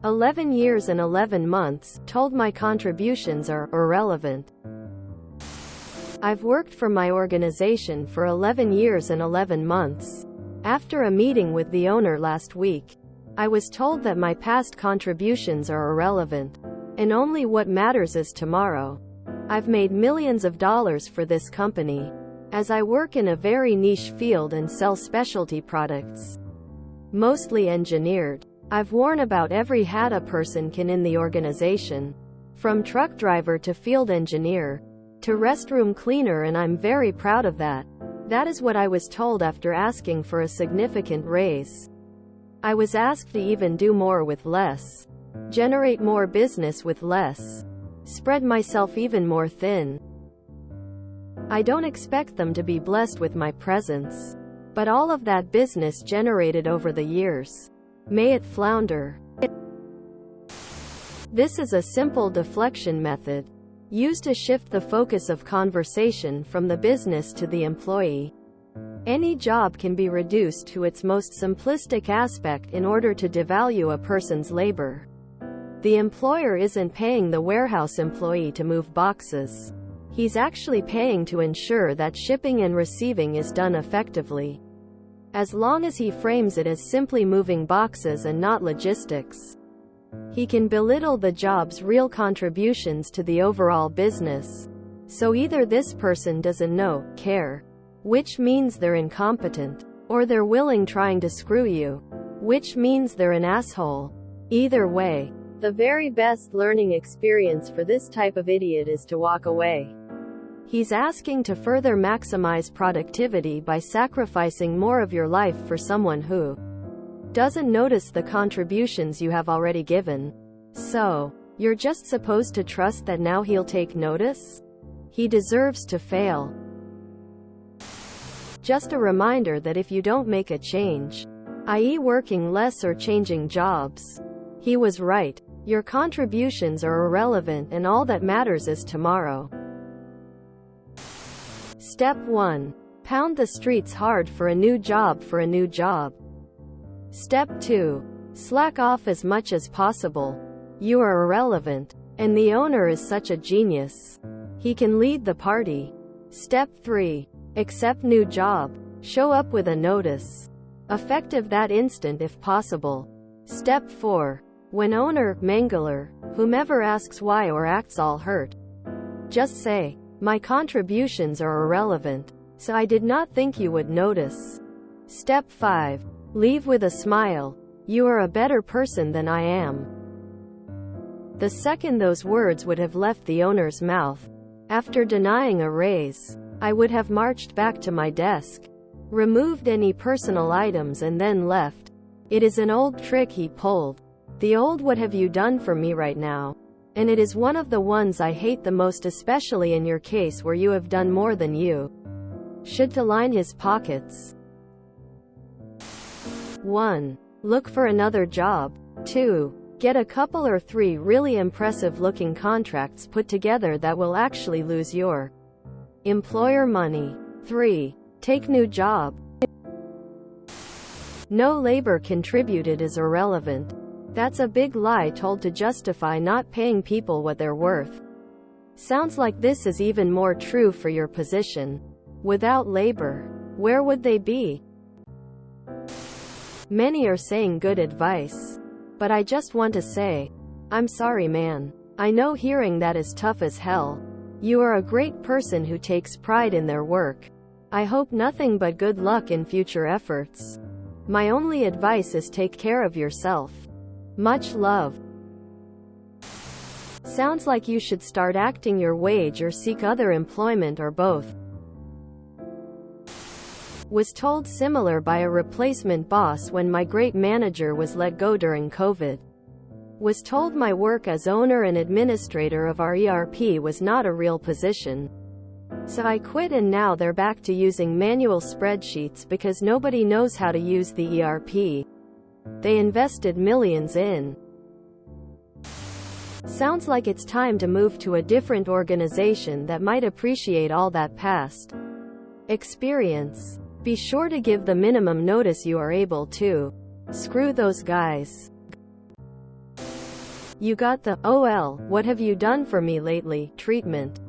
11 years and 11 months, told my contributions are irrelevant. I've worked for my organization for 11 years and 11 months. After a meeting with the owner last week, I was told that my past contributions are irrelevant, and only what matters is tomorrow. I've made millions of dollars for this company, as I work in a very niche field and sell specialty products, mostly engineered. I've worn about every hat a person can in the organization, from truck driver to field engineer, to restroom cleaner, and I'm very proud of that. That is what I was told after asking for a significant raise. I was asked to even do more with less, generate more business with less, spread myself even more thin. I don't expect them to be blessed with my presence, but all of that business generated over the years, may it flounder. This is a simple deflection method, used to shift the focus of conversation from the business to the employee. Any job can be reduced to its most simplistic aspect in order to devalue a person's labor. The employer isn't paying the warehouse employee to move boxes. He's actually paying to ensure that shipping and receiving is done effectively. As long as he frames it as simply moving boxes and not logistics, he can belittle the job's real contributions to the overall business. So either this person doesn't know, care, which means they're incompetent, or they're willing trying to screw you, which means they're an asshole. Either way, the very best learning experience for this type of idiot is to walk away. He's asking to further maximize productivity by sacrificing more of your life for someone who doesn't notice the contributions you have already given. So, you're just supposed to trust that now he'll take notice? He deserves to fail. Just a reminder that if you don't make a change, i.e. working less or changing jobs, he was right. Your contributions are irrelevant and all that matters is tomorrow. Step 1. Pound the streets hard for a new job. Step 2. Slack off as much as possible. You are irrelevant, and the owner is such a genius. He can lead the party. Step 3. Accept new job. Show up with a notice, effective that instant if possible. Step 4. When owner, mangler, whomever asks why or acts all hurt, just say, my contributions are irrelevant, so I did not think you would notice. Step 5. Leave with a smile. You are a better person than I am. The second those words would have left the owner's mouth, after denying a raise, I would have marched back to my desk, removed any personal items and then left. It is an old trick he pulled. The old what have you done for me right now? And it is one of the ones I hate the most, especially in your case where you have done more than you should to line his pockets. 1. Look for another job. 2. Get a couple or 3 really impressive looking contracts put together that will actually lose your employer money. 3. Take new job. No labor contributed is irrelevant. That's a big lie told to justify not paying people what they're worth. Sounds like this is even more true for your position. Without labor, where would they be? Many are saying good advice, but I just want to say, I'm sorry man. I know hearing that is tough as hell. You are a great person who takes pride in their work. I hope nothing but good luck in future efforts. My only advice is take care of yourself. Much love. Sounds like you should start acting your wage or seek other employment or both. Was told similar by a replacement boss when my great manager was let go during COVID. Was told my work as owner and administrator of our ERP was not a real position. So I quit, and now they're back to using manual spreadsheets because nobody knows how to use the ERP they invested millions in. Sounds like it's time to move to a different organization that might appreciate all that past experience. Be sure to give the minimum notice you are able to. Screw those guys. You got the, "Oh well, what have you done for me lately" treatment.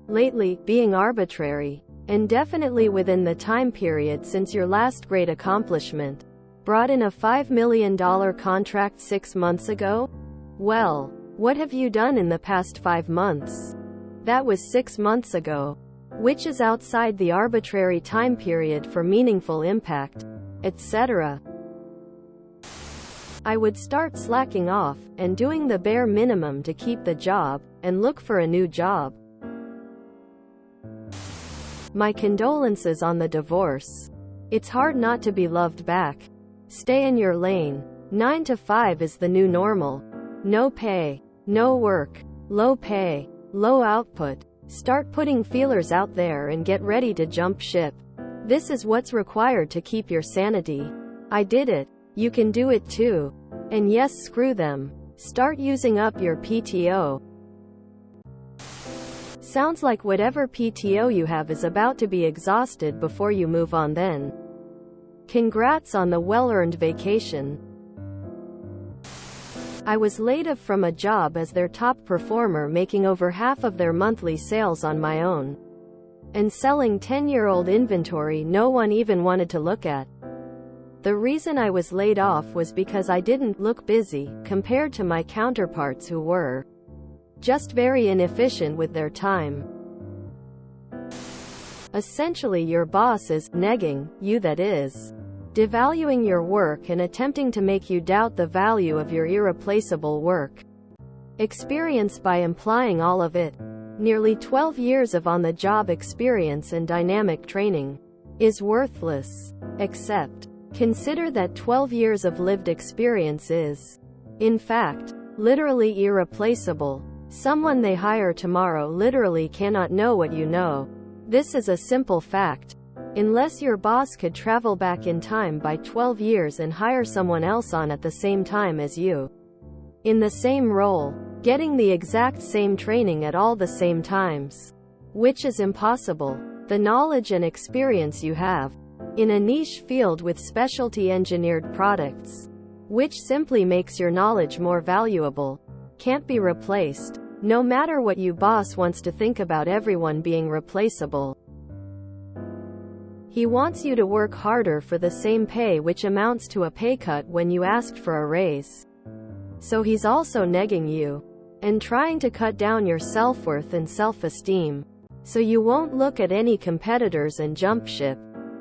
Lately, being arbitrary, and definitely within the time period since your last great accomplishment. Brought in a $5 million contract 6 months ago? Well, what have you done in the past 5 months? That was 6 months ago. Which is outside the arbitrary time period for meaningful impact, etc. I would start slacking off, and doing the bare minimum to keep the job, and look for a new job. My condolences on the divorce. It's hard not to be loved back. Stay in your lane. 9 to 5 is the new normal. No pay, no work, low pay, low output. Start putting feelers out there and get ready to jump ship. This is what's required to keep your sanity. I did it. You can do it too. And yes, screw them. Start using up your PTO. Sounds like whatever PTO you have is about to be exhausted before you move on then. Congrats on the well-earned vacation. I was laid off from a job as their top performer, making over half of their monthly sales on my own. And selling 10-year-old inventory no one even wanted to look at. The reason I was laid off was because I didn't look busy, compared to my counterparts who were just very inefficient with their time. Essentially, your boss is negging you, that is, devaluing your work and attempting to make you doubt the value of your irreplaceable work experience by implying all of it. Nearly 12 years of on-the-job experience and dynamic training is worthless. Except, consider that 12 years of lived experience is, in fact, literally irreplaceable. Someone they hire tomorrow literally cannot know what you know. This is a simple fact. Unless your boss could travel back in time by 12 years and hire someone else on at the same time as you, in the same role, getting the exact same training at all the same times, which is impossible. The knowledge and experience you have in a niche field with specialty engineered products, which simply makes your knowledge more valuable, can't be replaced, no matter what your boss wants to think about everyone being replaceable. He wants you to work harder for the same pay, which amounts to a pay cut when you asked for a raise. So he's also negging you and trying to cut down your self-worth and self-esteem, so you won't look at any competitors and jump ship.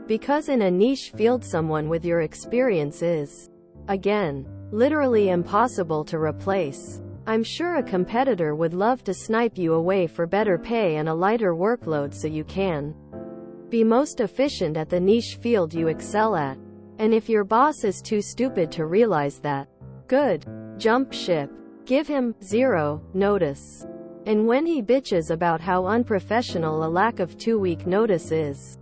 Because in a niche field someone with your experience is, again, literally impossible to replace. I'm sure a competitor would love to snipe you away for better pay and a lighter workload so you can be most efficient at the niche field you excel at. And if your boss is too stupid to realize that, good. Jump ship. Give him 0 notice. And when he bitches about how unprofessional a lack of 2-week notice is,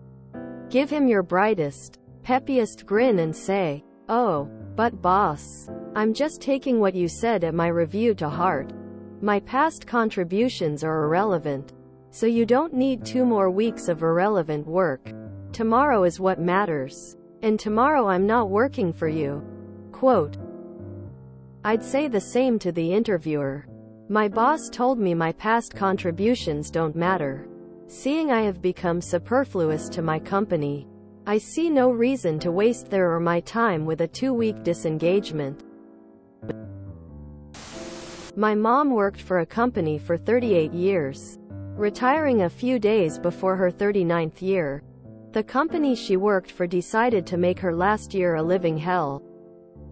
give him your brightest, peppiest grin and say, "Oh, but boss, I'm just taking what you said at my review to heart. My past contributions are irrelevant. So you don't need 2 more weeks of irrelevant work. Tomorrow is what matters. And tomorrow I'm not working for you." Quote. I'd say the same to the interviewer. My boss told me my past contributions don't matter. Seeing I have become superfluous to my company, I see no reason to waste their or my time with a 2-week disengagement. My mom worked for a company for 38 years, retiring a few days before her 39th year. The company she worked for decided to make her last year a living hell.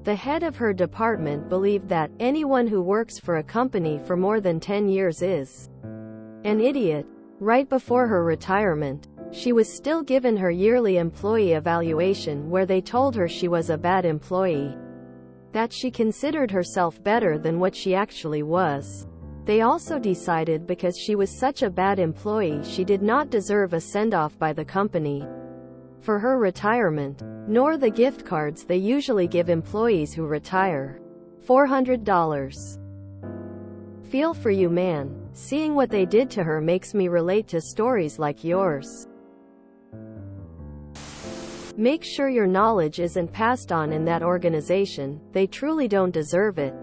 The head of her department believed that anyone who works for a company for more than 10 years is an idiot. Right before her retirement, she was still given her yearly employee evaluation where they told her she was a bad employee, that she considered herself better than what she actually was. They also decided because she was such a bad employee she did not deserve a send-off by the company for her retirement, nor the gift cards they usually give employees who retire. $400. Feel for you, man. Seeing what they did to her makes me relate to stories like yours. Make sure your knowledge isn't passed on in that organization. They truly don't deserve it.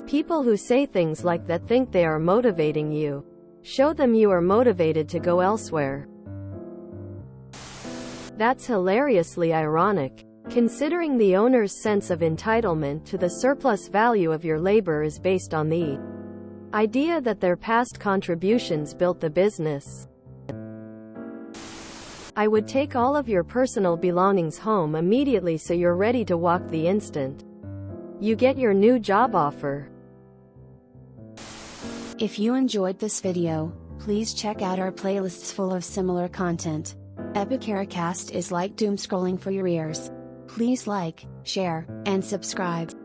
People who say things like that think they are motivating you. Show them you are motivated to go elsewhere. That's hilariously ironic, considering the owner's sense of entitlement to the surplus value of your labor is based on the idea that their past contributions built the business. I would take all of your personal belongings home immediately so you're ready to walk the instant you get your new job offer. If you enjoyed this video, please check out our playlists full of similar content. Epicaricast is like doom scrolling for your ears. Please like, share, and subscribe.